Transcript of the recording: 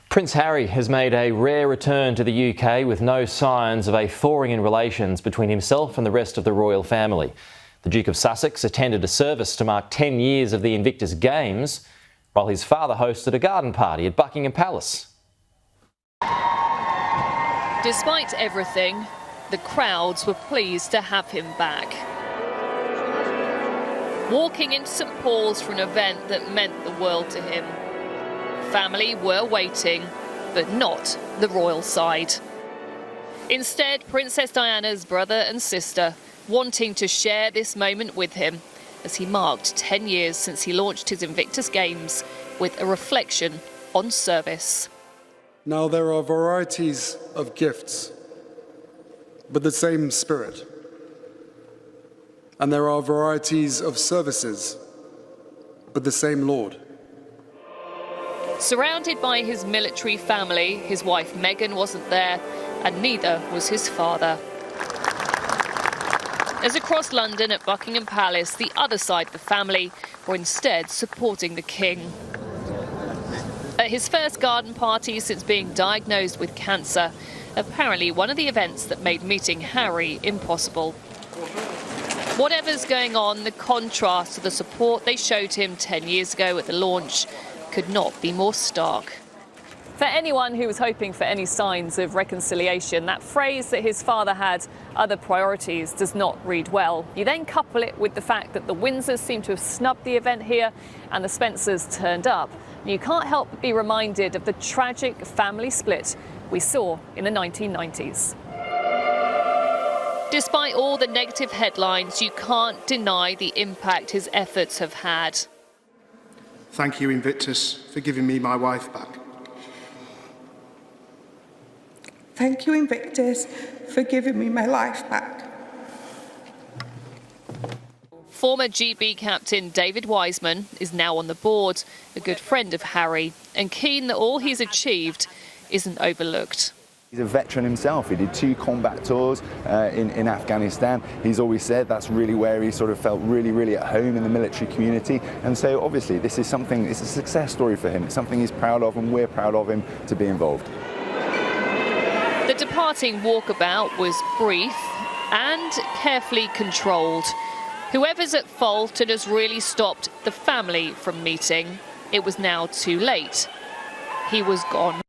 Prince Harry has made a rare return to the UK with no signs of a thawing in relations between himself and the rest of the royal family. The Duke of Sussex attended a service to mark 10 years of the Invictus Games, while his father hosted a garden party at Buckingham Palace. Despite everything, the crowds were pleased to have him back. Walking into St Paul's for an event that meant the world to him. Family were waiting, but not the royal side. Instead, Princess Diana's brother and sister wanting to share this moment with him as he marked 10 years since he launched his Invictus Games with a reflection on service. Now there are varieties of gifts, but the same spirit. And there are varieties of services, but the same Lord. Surrounded by his military family, his wife Meghan wasn't there, and neither was his father. As across London at Buckingham Palace, the other side of the family were instead supporting the King. At his first garden party since being diagnosed with cancer, apparently one of the events that made meeting Harry impossible. Whatever's going on, the contrast to the support they showed him 10 years ago at the launch could not be more stark. For anyone who was hoping for any signs of reconciliation, that phrase that his father had other priorities does not read well. You then couple it with the fact that the Windsors seem to have snubbed the event here and the Spencers turned up. You can't help but be reminded of the tragic family split we saw in the 1990s. Despite all the negative headlines, you can't deny the impact his efforts have had. Thank you, Invictus, for giving me my wife back. Thank you, Invictus, for giving me my life back. Former GB captain David Wiseman is now on the board, a good friend of Harry, and keen that all he's achieved isn't overlooked. He's a veteran himself. He did 2 combat tours in Afghanistan. He's always said that's really where he sort of felt really at home in the military community. And so obviously this is something, it's a success story for him. It's something he's proud of, and we're proud of him to be involved. The departing walkabout was brief and carefully controlled. Whoever's at fault and has really stopped the family from meeting, it was now too late. He was gone.